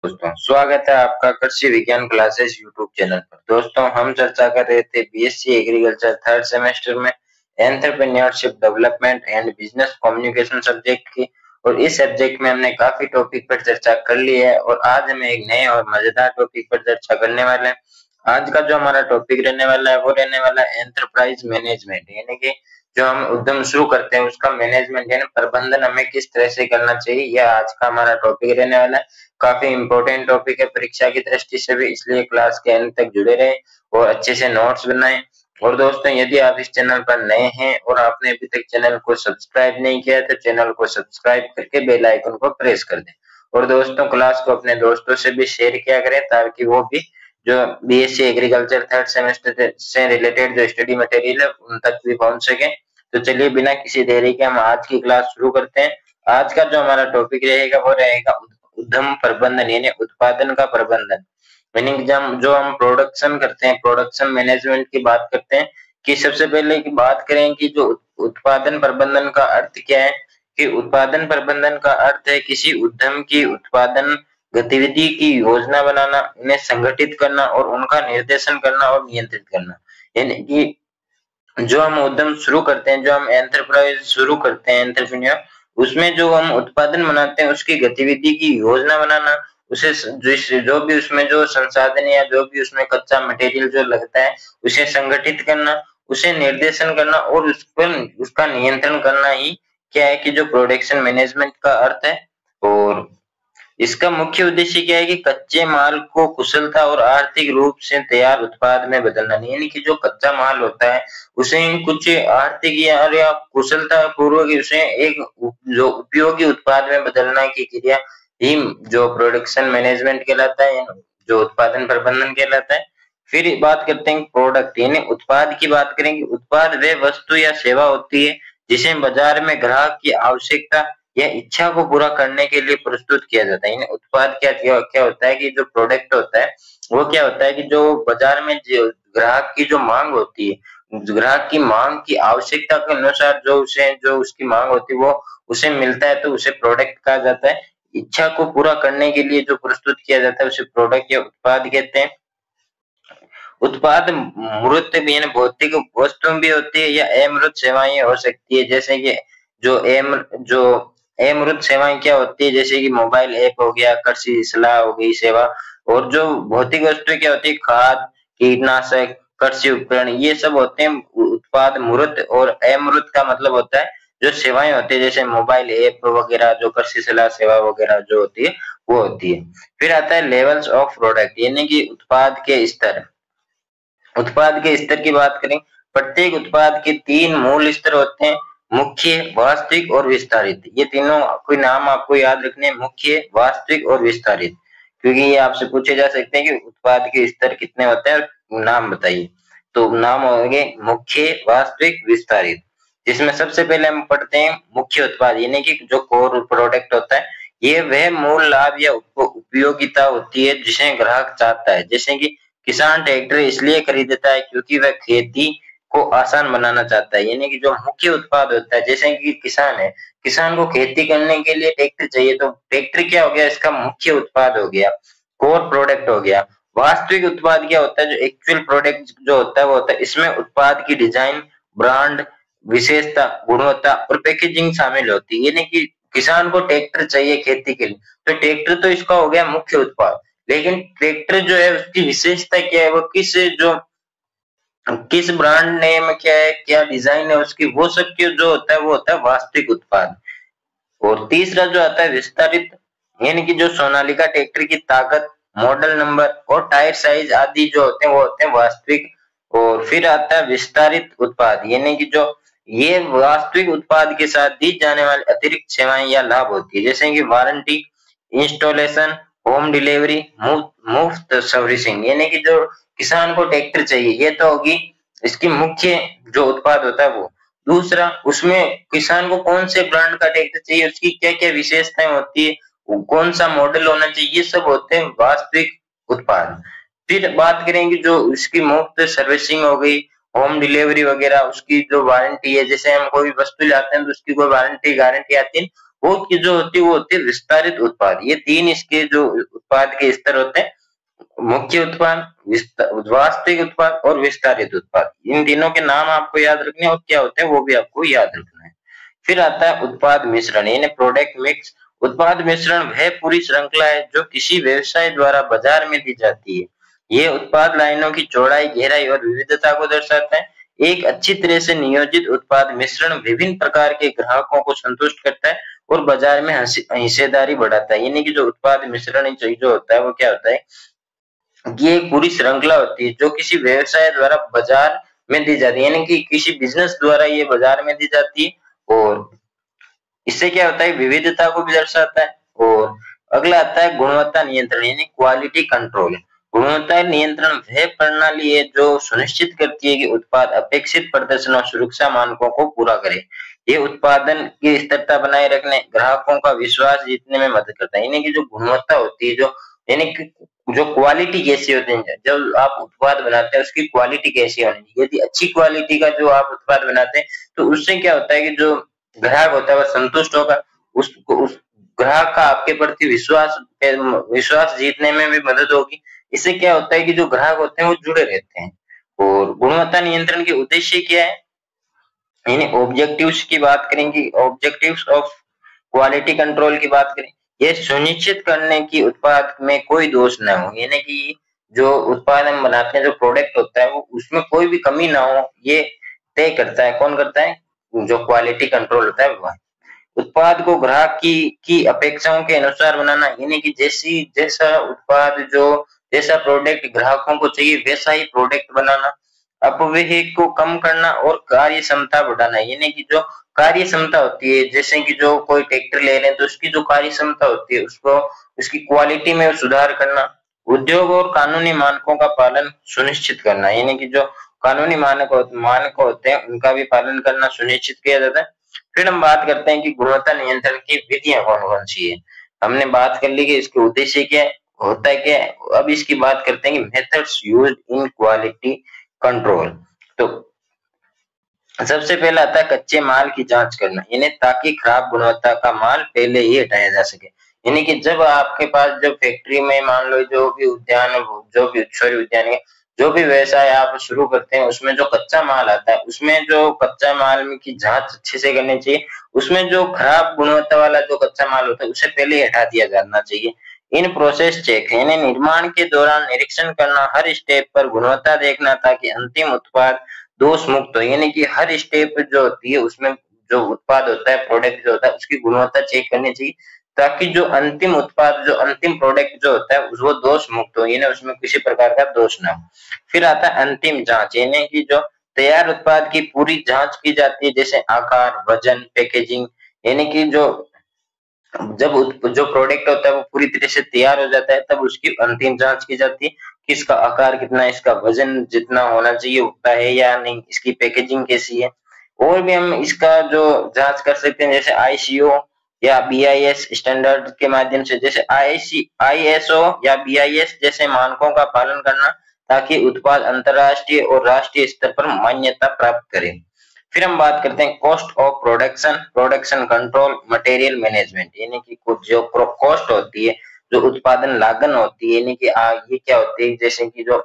दोस्तों, स्वागत है आपका कृषि विज्ञान क्लासेस यूट्यूब चैनल पर। दोस्तों, हम चर्चा कर रहे थे बीएससी एग्रीकल्चर थर्ड सेमेस्टर में entrepreneurship development and business communication subject की, और इस सब्जेक्ट में हमने काफी टॉपिक पर चर्चा कर ली है और आज हम एक नए और मजेदार टॉपिक पर चर्चा करने वाले हैं। आज का जो हमारा टॉपिक रहने वाला है वो रहने वाला है एंटरप्राइज मैनेजमेंट, यानी कि जो हम उद्यम शुरू करते हैं उसका मैनेजमेंट यानी प्रबंधन हमें किस तरह से करना चाहिए, यह आज का हमारा टॉपिक रहने वाला है। काफी इंपॉर्टेंट टॉपिक है परीक्षा की दृष्टि से भी, इसलिए क्लास के अंत तक जुड़े रहें और अच्छे से नोट्स बनाएं। और दोस्तों, यदि आप इस चैनल पर नए हैं और आपने अभी तक चैनल को सब्सक्राइब नहीं किया तो चैनल को सब्सक्राइब करके बेल आइकन को प्रेस कर दें। और दोस्तों, क्लास को अपने दोस्तों से भी शेयर किया करें ताकि वो भी जो बीएससी एग्रीकल्चर थर्ड सेमेस्टर से रिलेटेड जो स्टडी मटेरियल है उन तक भी पहुंच सके। तो चलिए बिना किसी देरी के हम आज की क्लास शुरू करते हैं। आज का जो हमारा टॉपिक रहेगा वो रहेगा उद्यम प्रबंधन यानी उत्पादन का प्रबंधन। मीनिंग जो हम प्रोडक्शन करते हैं, प्रोडक्शन मैनेजमेंट की बात करते हैं कि सबसे पहले की बात करें कि जो उत्पादन प्रबंधन का अर्थ क्या है। कि उत्पादन प्रबंधन का अर्थ है किसी उद्यम की उत्पादन गतिविधि की योजना बनाना, उन्हें संगठित करना और उनका निर्देशन करना और नियंत्रित करना। यानी कि जो हम उद्यम शुरू करते हैं, जो हम एंटरप्राइज शुरू करते हैं, एंटरप्रेन्योर, उसमें जो हम उत्पादन बनाते हैं उसकी गतिविधि की योजना बनाना, उसे जो भी उसमें जो संसाधन या जो भी उसमें कच्चा मटेरियल जो लगता है उसे संगठित करना, उसे निर्देशन करना और उस पर उसका नियंत्रण करना ही क्या है कि जो प्रोडक्शन मैनेजमेंट का अर्थ है। और इसका मुख्य उद्देश्य क्या है कि कच्चे माल को कुशलता और आर्थिक रूप से तैयार उत्पाद में बदलना, यानी कि जो कच्चा माल होता है उसे कुछ आर्थिक या कुशलता पूर्वक उसे एक जो उपयोगी उत्पाद में बदलना की क्रिया ही जो प्रोडक्शन मैनेजमेंट कहलाता है, जो उत्पादन प्रबंधन कहलाता है। फिर बात करते हैं प्रोडक्ट यानी उत्पाद की बात करेंगे। उत्पाद वह वस्तु या सेवा होती है जिसे बाजार में ग्राहक की आवश्यकता या इच्छा को पूरा करने के लिए प्रस्तुत किया जाता है। यानी उत्पाद क्या होता है कि जो प्रोडक्ट होता है वो क्या होता है कि जो बाजार में जो ग्राहक की जो मांग होती है, ग्राहक की मांग की आवश्यकता के अनुसार जो उसकी मांग होती है वो उसे मिलता है तो उसे प्रोडक्ट कहा जाता है। इच्छा को पूरा करने के लिए जो प्रस्तुत किया जाता है उसे प्रोडक्ट या उत्पाद कहते हैं। उत्पाद मूर्त यानी भौतिक वस्तु भी होती है या अमूर्त सेवाएं हो सकती है, जैसे कि जो अमूर्त सेवाएं क्या होती है, जैसे कि मोबाइल ऐप हो गया, कृषि सलाह हो गई सेवा। और जो भौतिक वस्तु क्या होती है, खाद, कीटनाशक, कृषि उपकरण, ये सब होते हैं उत्पाद मूर्त। और अमूर्त का मतलब होता है जो सेवाएं होती है जैसे मोबाइल ऐप वगैरह, जो कृषि सलाह सेवा वगैरह जो होती है वो होती है। फिर आता है लेवल्स ऑफ प्रोडक्ट यानी कि उत्पाद के स्तर। उत्पाद के स्तर की बात करें, प्रत्येक उत्पाद के 3 मूल स्तर होते हैं, मुख्य, वास्तविक और विस्तारित। ये तीनों कोई नाम आपको याद रखने, मुख्य, वास्तविक और विस्तारित, क्योंकि ये आपसे पूछे जा सकते हैं कि उत्पाद के स्तर कितने होते हैं, नाम बताइए। तो नाम होंगे मुख्य, वास्तविक, विस्तारित। जिसमें सबसे पहले हम पढ़ते हैं मुख्य उत्पाद यानी कि जो कोर प्रोडक्ट होता है, ये वह मूल लाभ या उपयोगिता होती है जिसे ग्राहक चाहता है। जैसे कि किसान ट्रैक्टर इसलिए खरीदता है क्योंकि वह खेती को आसान बनाना चाहता है। यानी कि जो मुख्य उत्पाद होता है, जैसे कि किसान है, किसान को खेती करने के लिए ट्रैक्टर चाहिए, तो ट्रैक्टर क्या हो गया, इसका मुख्य उत्पाद हो गया, कोर प्रोडक्ट हो गया। वास्तविक उत्पाद क्या होता है, जो एक्चुअल प्रोडक्ट जो होता है वो होता है, इसमें उत्पाद की डिजाइन, ब्रांड, विशेषता, गुणवत्ता और पैकेजिंग शामिल होती है। यानी कि किसान को ट्रैक्टर चाहिए खेती के लिए, तो ट्रैक्टर तो इसका हो गया मुख्य उत्पाद, लेकिन ट्रैक्टर जो है उसकी विशेषता क्या है, वो किस ब्रांड नेम क्या है, क्या डिजाइन है उसकी, वो सब जो होता है वो होता है वास्तविक उत्पाद। और तीसरा जो आता है विस्तारित, यानी कि जो सोनालिका ट्रैक्टर की ताकत, मॉडल नंबर और टायर साइज आदि जो होते हैं वो होते हैं वास्तविक। और फिर आता है विस्तारित उत्पाद, यानी कि जो ये वास्तविक उत्पाद के साथ दी जाने वाली अतिरिक्त सेवाएं या लाभ होती है, जैसे कि वारंटी, इंस्टॉलेशन, होम डिलीवरी, मुफ्त सर्विसिंग। यानी कि जो किसान को ट्रैक्टर चाहिए ये तो होगी इसकी मुख्य जो उत्पाद होता है वो। दूसरा, उसमें किसान को कौन से ब्रांड का ट्रैक्टर चाहिए, उसकी क्या क्या विशेषताएं होती है, कौन सा मॉडल होना चाहिए, ये सब होते हैं वास्तविक उत्पाद। फिर बात करेंगे जो उसकी मुफ्त सर्विसिंग हो गई, होम डिलीवरी वगैरह, उसकी जो वारंटी है, जैसे हम कोई वस्तु लाते हैं तो उसकी कोई वारंटी गारंटी आती है, वो की जो होती है वो होती है विस्तारित उत्पाद। ये तीन इसके जो उत्पाद के स्तर होते हैं, मुख्य उत्पाद, वास्तविक उत्पाद और विस्तारित उत्पाद। इन तीनों के नाम आपको याद रखने हैं और क्या होते हैं वो भी आपको याद रखना है। फिर आता है उत्पाद मिश्रण यानी प्रोडक्ट मिक्स। उत्पाद मिश्रण वह पूरी श्रृंखला है जो किसी व्यवसाय द्वारा बाजार में दी जाती है। ये उत्पाद लाइनों की चौड़ाई, गहराई और विविधता को दर्शाता है। एक अच्छी तरह से नियोजित उत्पाद मिश्रण विभिन्न प्रकार के ग्राहकों को संतुष्ट करता है और बाजार में हिस्सेदारी बढ़ाता है। यानी कि जो उत्पाद मिश्रण जो होता है वो क्या होता है, ये एक पूरी श्रृंखला होती है जो किसी व्यवसाय द्वारा बाजार में दी जाती है, यानी कि किसी बिजनेस द्वारा ये बाजार में दी जाती है। और इससे क्या होता है, विविधता को भी दर्शाता है। और अगला आता है गुणवत्ता नियंत्रण यानी क्वालिटी कंट्रोल। गुणवत्ता नियंत्रण वह प्रणाली है जो सुनिश्चित करती है कि उत्पाद अपेक्षित प्रदर्शन और सुरक्षा मानकों को पूरा करे। ये उत्पादन की स्थिरता बनाए रखने, ग्राहकों का विश्वास जीतने में मदद करता है। यानी कि जो गुणवत्ता होती है, जो यानी कि जो क्वालिटी कैसी होती है, जब आप उत्पाद बनाते हैं उसकी क्वालिटी कैसी होनी चाहिए। यदि अच्छी क्वालिटी का जो आप उत्पाद बनाते हैं तो उससे क्या होता है कि जो ग्राहक होता है वह संतुष्ट होगा, उसको उस ग्राहक का आपके प्रति विश्वास जीतने में भी मदद होगी। इससे क्या होता है कि जो ग्राहक होते हैं वो जुड़े रहते हैं। और गुणवत्ता नियंत्रण के उद्देश्य क्या है, यानी ऑब्जेक्टिव्स की बात करेंगे, ऑब्जेक्टिव्स ऑफ क्वालिटी कंट्रोल की बात करें, ये सुनिश्चित करने की उत्पाद में कोई दोष न हो। यानी कि जो उत्पाद हम बनाते हैं, जो प्रोडक्ट होता है वो उसमें कोई भी कमी ना हो, ये तय करता है। कौन करता है, जो क्वालिटी कंट्रोल होता है वह। उत्पाद को ग्राहक की अपेक्षाओं के अनुसार बनाना, यानी कि जैसा उत्पाद, जो जैसा प्रोडक्ट ग्राहकों को चाहिए वैसा ही प्रोडक्ट बनाना। अपव्यय को कम करना और कार्य क्षमता बढ़ाना, यानी कि जो कार्य क्षमता होती है, जैसे कि जो कोई ट्रैक्टर ले रहे हैं तो उसकी जो कार्य क्षमता होती है उसको, उसकी क्वालिटी में सुधार करना। उद्योग और कानूनी मानकों का पालन सुनिश्चित करना, यानी कि जो कानूनी मानक होते हैं उनका भी पालन करना सुनिश्चित किया जाता है। फिर हम बात करते हैं कि गुणवत्ता नियंत्रण की विधियां कौन कौन सी है। हमने बात कर ली कि इसके उद्देश्य क्या है, होता है क्या है। अब इसकी बात करते हैं कि methods used in quality control. तो सबसे पहला आता है कच्चे माल की जांच करना, यानी ताकि खराब गुणवत्ता का माल पहले ही हटाया जा सके। यानी कि जब आपके पास जो फैक्ट्री में मान लो जो भी उद्यान है, जो भी व्यवसाय आप शुरू करते हैं उसमें जो कच्चा माल आता है, उसमें जो कच्चा माल की जांच अच्छे से करनी चाहिए। उसमें जो खराब गुणवत्ता वाला जो कच्चा माल होता है उसे पहले हटा दिया जाना चाहिए। इन प्रोसेस चेक यानी निर्माण के दौरान निरीक्षण करना, हर स्टेप पर गुणवत्ता देखना ताकि अंतिम उत्पाद दोष मुक्त हो। यानी कि हर स्टेप जो होती है उसमें जो उत्पाद होता है, प्रोडक्ट जो होता है उसकी गुणवत्ता चेक करनी चाहिए ताकि जो अंतिम उत्पाद, जो अंतिम प्रोडक्ट जो होता है वो दोष मुक्त हो, यानी उसमें किसी प्रकार का दोष ना हो। फिर आता है अंतिम जांच, यानी कि जो तैयार उत्पाद की पूरी जांच की जाती है, जैसे आकार, वजन, पैकेजिंग। यानी कि जो जब जो प्रोडक्ट होता है वो पूरी तरह से तैयार हो जाता है तब उसकी अंतिम जांच की जाती है कि इसका आकार कितना है, इसका वजन जितना होना चाहिए उतना है या नहीं, इसकी पैकेजिंग कैसी है। और भी हम इसका जो जांच कर सकते हैं जैसे आईसीओ या बीआईएस स्टैंडर्ड के माध्यम से, जैसे आईएसओ या बीआईएस जैसे मानकों का पालन करना ताकि उत्पाद अंतरराष्ट्रीय और राष्ट्रीय स्तर पर मान्यता प्राप्त करे। फिर हम बात करते हैं cost of production, production control, material management. यानी कि कुछ जो कॉस्ट होती है, जो उत्पादन लागत होती है, यानी कि ये क्या होती है, जैसे कि जो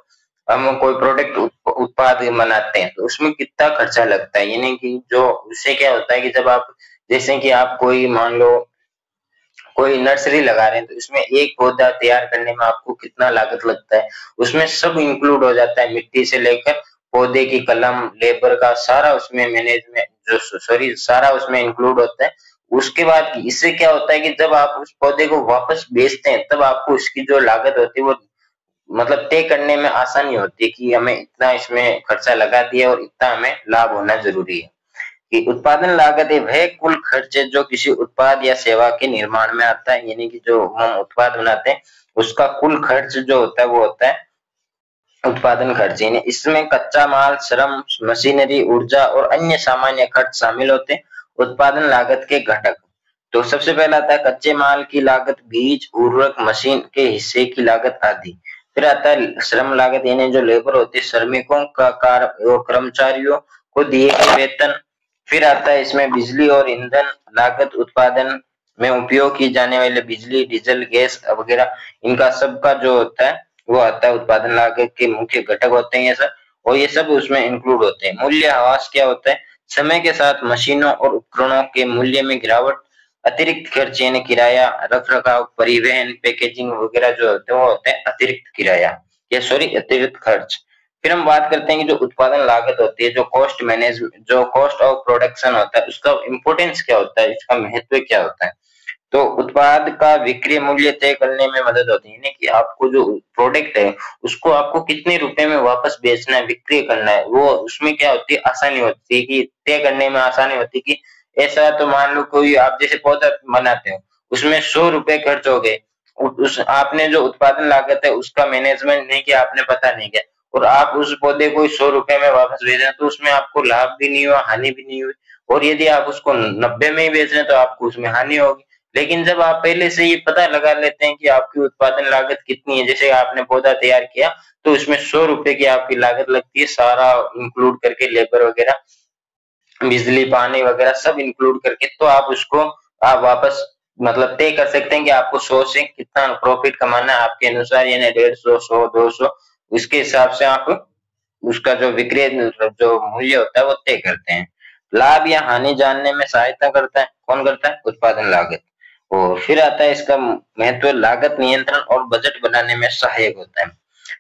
हम कोई प्रोडक्ट उत्पाद बनाते हैं तो उसमें कितना खर्चा लगता है। यानी कि जो उससे क्या होता है कि जब आप, जैसे कि आप कोई मान लो कोई नर्सरी लगा रहे हैं तो इसमें एक पौधा तैयार करने में आपको कितना लागत लगता है, उसमें सब इंक्लूड हो जाता है, मिट्टी से लेकर पौधे की कलम, लेबर का सारा उसमें मैनेजमेंट जो सारा उसमें इंक्लूड होता है। उसके बाद इससे क्या होता है कि जब आप उस पौधे को वापस बेचते हैं तब आपको उसकी जो लागत होती है वो मतलब तय करने में आसानी होती है कि हमें इतना इसमें खर्चा लगा दिया और इतना हमें लाभ होना जरूरी है। कि उत्पादन लागत है वह कुल खर्च है जो किसी उत्पाद या सेवा के निर्माण में आता है। यानी कि जो हम उत्पाद बनाते हैं उसका कुल खर्च जो होता है वो होता है उत्पादन खर्च। यानी इसमें कच्चा माल, श्रम, मशीनरी, ऊर्जा और अन्य सामान्य खर्च शामिल होते हैं। उत्पादन लागत के घटक, तो सबसे पहला आता है कच्चे माल की लागत, बीज, उर्वरक, मशीन के हिस्से की लागत आदि। फिर आता है श्रम लागत, यानी जो लेबर होती है, श्रमिकों का कार्य और कर्मचारियों को दिए गए वेतन। फिर आता है इसमें बिजली और ईंधन लागत, उत्पादन में उपयोग की जाने वाले बिजली, डीजल, गैस वगैरह, इनका सबका जो होता है वो आता है उत्पादन लागत के मुख्य घटक होते हैं ये सब, और ये सब उसमें इंक्लूड होते हैं। मूल्यह्रास क्या होता है? समय के साथ मशीनों और उपकरणों के मूल्य में गिरावट, अतिरिक्त खर्च यानी किराया, रख रखाव, परिवहन, पैकेजिंग वगैरह जो होते हैं वो होते हैं अतिरिक्त किराया, या सॉरी अतिरिक्त खर्च। फिर हम बात करते हैं कि जो उत्पादन लागत होती है, जो कॉस्ट मैनेजमेंट, जो कॉस्ट ऑफ प्रोडक्शन होता है, उसका इंपॉर्टेंस क्या होता है, इसका महत्व क्या होता है। तो उत्पाद का विक्रय मूल्य तय करने में मदद होती है, यानी कि आपको जो प्रोडक्ट है उसको आपको कितने रुपए में वापस बेचना है, विक्रय करना है, वो उसमें क्या होती है, आसानी होती है कि तय करने में आसानी होती है कि ऐसा तो मान लो कोई आप जैसे पौधा बनाते हो, उसमें 100 रुपए खर्च हो गए, उस आपने जो उत्पादन लागत है उसका मैनेजमेंट नहीं किया, आपने पता नहीं किया, और आप उस पौधे को 100 रुपए में वापस बेच रहे हैं, तो उसमें आपको लाभ भी नहीं हुआ, हानि भी नहीं हुई। और यदि आप उसको 90 में ही बेच रहे हैं तो आपको उसमें हानि होगी। लेकिन जब आप पहले से ये पता लगा लेते हैं कि आपकी उत्पादन लागत कितनी है, जैसे आपने पौधा तैयार किया तो उसमें 100 रुपए की आपकी लागत लगती है, सारा इंक्लूड करके, लेबर वगैरह, बिजली, पानी वगैरह सब इंक्लूड करके, तो आप उसको आप वापस मतलब तय कर सकते हैं कि आपको 100 से कितना प्रॉफिट कमाना है आपके अनुसार, यानी 150, 100, 200, उसके हिसाब से आप उसका जो विक्रय जो मूल्य होता है वो तय करते हैं। लाभ या हानि जानने में सहायता करता है, कौन करता है? उत्पादन लागत। और फिर आता है इसका महत्व, लागत नियंत्रण और बजट बनाने में सहायक होता है।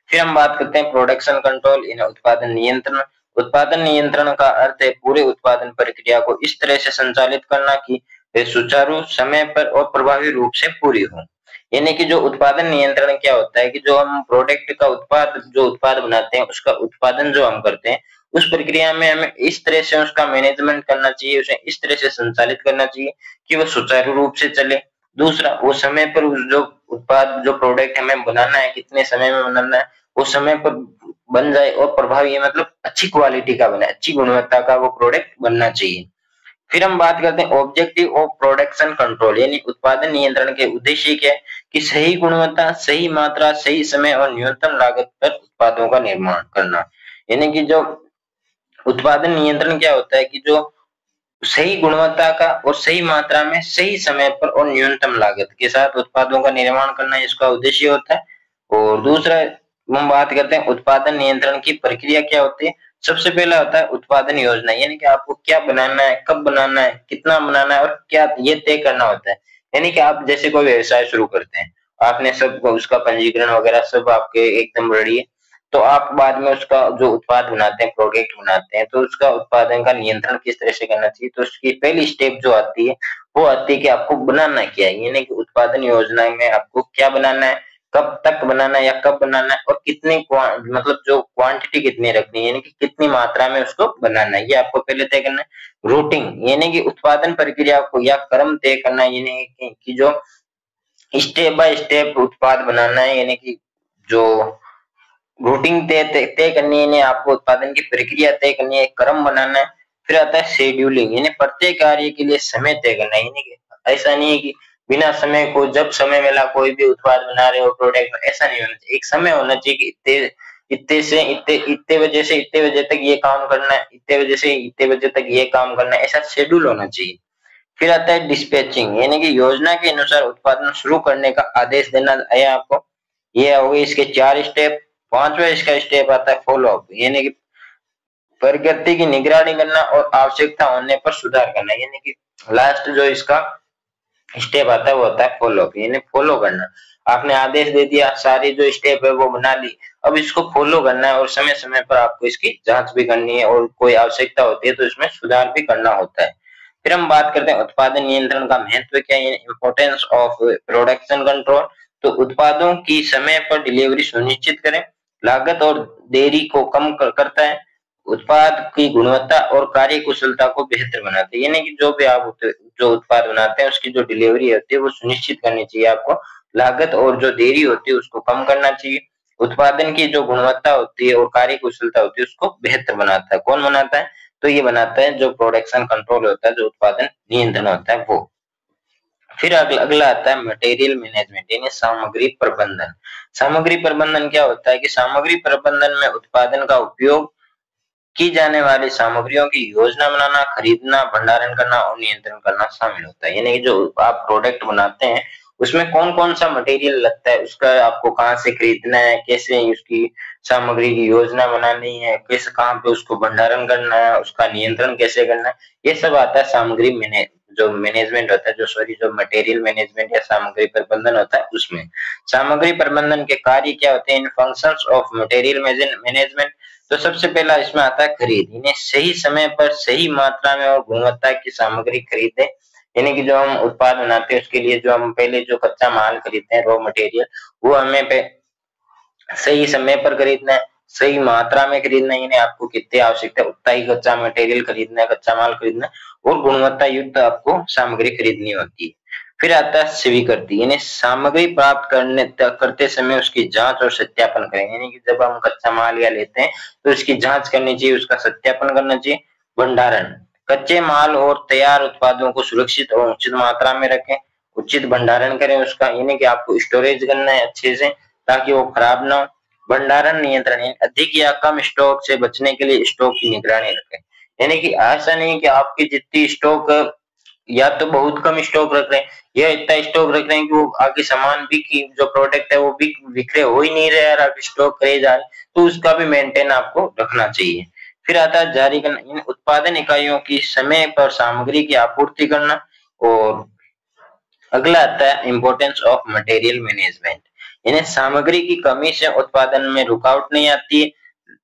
फिर हम बात करते हैं प्रोडक्शन कंट्रोल इन उत्पादन नियंत्रण। उत्पादन नियंत्रण का अर्थ है पूरे उत्पादन प्रक्रिया को इस तरह से संचालित करना कि वे सुचारू, समय पर और प्रभावी रूप से पूरी हो। यानी कि जो उत्पादन नियंत्रण क्या होता है कि जो हम प्रोडक्ट का उत्पाद बनाते हैं, उसका उत्पादन जो हम करते हैं, उस प्रक्रिया में हमें इस तरह से उसका मैनेजमेंट करना चाहिए, उसे इस तरह से संचालित करना चाहिए कि वो सुचारू रूप से चले। दूसरा, वो समय पर उस जो उत्पाद, जो प्रोडक्ट हमें बनाना है, कितने समय में बनाना है, वो समय पर बन जाए, और प्रभावी मतलब अच्छी क्वालिटी का बने, अच्छी गुणवत्ता का वो प्रोडक्ट बनना चाहिए। फिर हम बात करते हैं ऑब्जेक्टिव ऑफ प्रोडक्शन कंट्रोल, यानी उत्पादन नियंत्रण के उद्देश्य क्या है कि सही गुणवत्ता, सही मात्रा, सही समय और न्यूनतम लागत पर उत्पादों का निर्माण करना। यानी कि जो उत्पादन नियंत्रण क्या होता है कि जो सही गुणवत्ता का और सही मात्रा में, सही समय पर और न्यूनतम लागत के साथ उत्पादों का निर्माण करना इसका उद्देश्य होता है। और दूसरा, हम बात करते हैं उत्पादन नियंत्रण की प्रक्रिया क्या होती है। सबसे पहला होता है उत्पादन योजना, यानी कि आपको क्या बनाना है, कब बनाना है, कितना बनाना है और क्या, ये तय करना होता है। यानी कि आप जैसे कोई व्यवसाय शुरू करते हैं, आपने सब उसका पंजीकरण वगैरह सब आपके एकदम रेडी है, तो आप बाद में उसका जो उत्पाद बनाते हैं, प्रोडक्ट बनाते हैं, तो उसका उत्पादन का नियंत्रण किस तरह से करना चाहिए। तो उसकी पहली स्टेप जो आती है वो आती है कि आपको बनाना क्या है, यानी कि उत्पादन योजना में आपको क्या बनाना है, कब तक बनाना है या कब बनाना है, और कितनी मतलब जो क्वांटिटी कितनी रखनी है, यानी कि कितनी मात्रा में उसको बनाना है, ये आपको पहले तय करना है। रूटिंग, यानी कि उत्पादन प्रक्रिया को या क्रम तय करना, यानी कि जो स्टेप बाय स्टेप उत्पाद बनाना है, यानी कि जो रूटिंग तय करनी है, यानी आपको उत्पादन की प्रक्रिया तय करनी है, क्रम बनाना है। फिर आता है शेड्यूलिंग, यानी प्रत्येक कार्य के लिए समय तय करना है, यानी कि ऐसा नहीं है कि बिना समय को जब समय मिला कोई भी उत्पाद बना रहे हो, प्रोडक्ट, ऐसा नहीं होना चाहिए। एक समय होना चाहिए कि इतने इतने से इतने इतने बजे से इतने बजे तक ये काम करना है, इतने बजे से इतने बजे तक ये काम करना है, ऐसा शेड्यूल होना चाहिए। फिर आता है डिस्पैचिंग, यानी कि योजना के अनुसार उत्पादन शुरू करने का आदेश देना है आपको। ये हो गए इसके 4 स्टेप। पांचवा इसका स्टेप आता है फॉलो अप, यानी कि प्रगति की निगरानी करना और आवश्यकता होने पर सुधार करना, यानी कि लास्ट जो इसका स्टेप आता है वो होता है फॉलो अप, यानी फॉलो करना। आपने आदेश दे दिया, सारी जो स्टेप है वो बना ली, अब इसको फॉलो करना है और समय समय पर आपको इसकी जांच भी करनी है, और कोई आवश्यकता होती है तो इसमें सुधार भी करना होता है। फिर हम बात करते हैं उत्पादन नियंत्रण का महत्व क्या है, इंपोर्टेंस ऑफ प्रोडक्शन कंट्रोल। तो उत्पादों की समय पर डिलीवरी सुनिश्चित करें, लागत और देरी को कम करता है, उत्पाद की गुणवत्ता और कार्य कुशलता को बेहतर बनाते हैं, यानी कि जो भी आप जो उत्पाद बनाते हैं उसकी जो डिलीवरी होती है वो सुनिश्चित करनी चाहिए आपको, लागत और जो देरी होती है उसको कम करना चाहिए, उत्पादन की जो गुणवत्ता होती है और कार्य कुशलता होती है उसको बेहतर बनाता है। कौन बनाता है? तो ये बनाता है जो प्रोडक्शन कंट्रोल होता है, जो उत्पादन नियंत्रण होता है वो। फिर अगला आता है मटेरियल मैनेजमेंट, यानी सामग्री प्रबंधन। सामग्री प्रबंधन क्या होता है कि सामग्री प्रबंधन में उत्पादन का उपयोग की जाने वाली सामग्रियों की योजना बनाना, खरीदना, भंडारण करना और नियंत्रण करना शामिल होता है। यानी कि जो आप प्रोडक्ट बनाते हैं उसमें कौन कौन सा मटेरियल लगता है, उसका आपको कहाँ से खरीदना है, कैसे उसकी सामग्री की योजना बनानी है, कैसे कहाँ पे उसको भंडारण करना है, उसका नियंत्रण कैसे करना है, ये सब आता है सामग्री जो मैनेजमेंट होता है, जो मटेरियल मैनेजमेंट या सामग्री प्रबंधन होता है उसमें। सामग्री प्रबंधन के कार्य क्या होते हैं इन फंक्शंस ऑफ मटेरियल मैनेजमेंट। तो सबसे पहला इसमें आता है खरीद, इन्हें सही समय पर सही मात्रा में और गुणवत्ता की सामग्री खरीदें। यानी कि जो हम उत्पाद बनाते हैं उसके लिए जो हम पहले जो कच्चा माल खरीदते हैं, रॉ मटेरियल, वो हमें सही समय पर खरीदना है, सही मात्रा में खरीदना है। यानी आपको कितनी आवश्यकता है उतना ही कच्चा मटेरियल खरीदना है, कच्चा माल खरीदना है और गुणवत्ता युक्त आपको सामग्री खरीदनी होती है। फिर आता है स्वीकृति, यानी सामग्री प्राप्त करते समय उसकी जांच और सत्यापन करें। यानी कि जब हम कच्चा माल या लेते हैं तो उसकी जांच करनी चाहिए, उसका सत्यापन करना चाहिए। भंडारण, कच्चे माल और तैयार उत्पादों को सुरक्षित और उचित मात्रा में रखें, उचित भंडारण करें उसका, यानी कि आपको स्टोरेज करना है अच्छे से ताकि वो खराब ना हो। भंडारण नियंत्रण, अधिक या कम स्टॉक से बचने के लिए स्टॉक की निगरानी रखें। यानी कि ऐसा नहीं कि आपकी जितनी स्टॉक या तो बहुत कम स्टॉक रख रहे हैं या इतना स्टॉक रख रहे हैं कि वो आगे सामान भी की जो प्रोडक्ट है वो भी विक्रय हो ही नहीं रहा है, आप स्टॉक करे जा रहे, तो उसका भी मेंटेन आपको रखना चाहिए। फिर आता है जारी करना, इन उत्पादन इकाइयों की समय पर सामग्री की आपूर्ति करना। और अगला आता है इम्पोर्टेंस ऑफ मटेरियल मैनेजमेंट, यानी सामग्री की कमी से उत्पादन में रुकावट नहीं आती है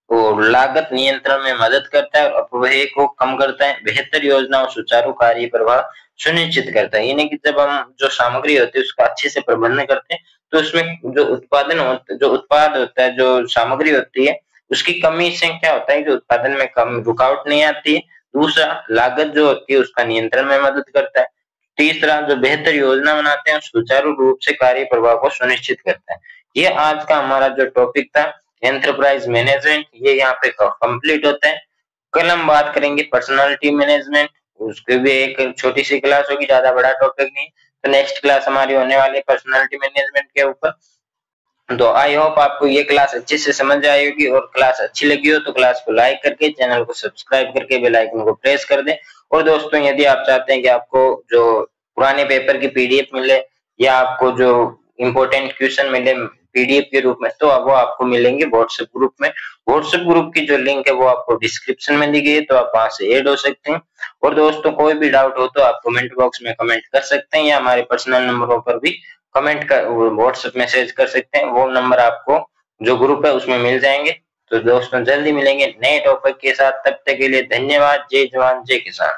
और लागत नियंत्रण में मदद करता है और अपव्यय को कम करता है, बेहतर योजना और सुचारू कार्य प्रवाह सुनिश्चित करता है। यानी कि जब हम जो सामग्री होती है उसका अच्छे से प्रबंधन करते हैं तो उसमें जो उत्पाद होता है, जो सामग्री होती है उसकी कमी से क्या होता है कि उत्पादन में कम रुकावट नहीं आती है। दूसरा, लागत जो होती है उसका नियंत्रण में मदद करता है। तीसरा, जो बेहतर योजना बनाते हैं सुचारू रूप से कार्य प्रवाह को सुनिश्चित करता है। ये आज का हमारा जो टॉपिक था एंटरप्राइज मैनेजमेंट, ये यहाँ पे कंप्लीट होता है। कल हम बात करेंगे पर्सनालिटी मैनेजमेंट, उसके भी एक छोटी सी क्लास होगी, ज्यादा बड़ा टॉपिक नहीं। तो नेक्स्ट क्लास हमारी होने वाली है पर्सनालिटी मैनेजमेंट के ऊपर। तो आई होप आपको ये क्लास अच्छे से समझ आई होगी और क्लास अच्छी लगी हो तो क्लास को लाइक करके चैनल को सब्सक्राइब करके बेल आइकन को प्रेस कर दें। और दोस्तों यदि आप चाहते हैं कि आपको जो पुराने पेपर की पीडीएफ मिले या आपको जो इम्पोर्टेंट क्वेश्चन मिले पीडीएफ के रूप में, तो वो आपको मिलेंगे व्हाट्सएप ग्रुप में। व्हाट्सएप ग्रुप की जो लिंक है वो आपको डिस्क्रिप्शन में दी गई है, तो आप वहां से ऐड हो सकते हैं। और दोस्तों कोई भी डाउट हो तो आप कमेंट बॉक्स में कमेंट कर सकते हैं या हमारे पर्सनल नंबरों पर भी कमेंट कर व्हाट्सएप मैसेज कर सकते हैं। वो नंबर आपको जो ग्रुप है उसमें मिल जाएंगे। तो दोस्तों जल्दी मिलेंगे नए टॉपिक के साथ, तब तक के लिए धन्यवाद। जय जवान जय किसान।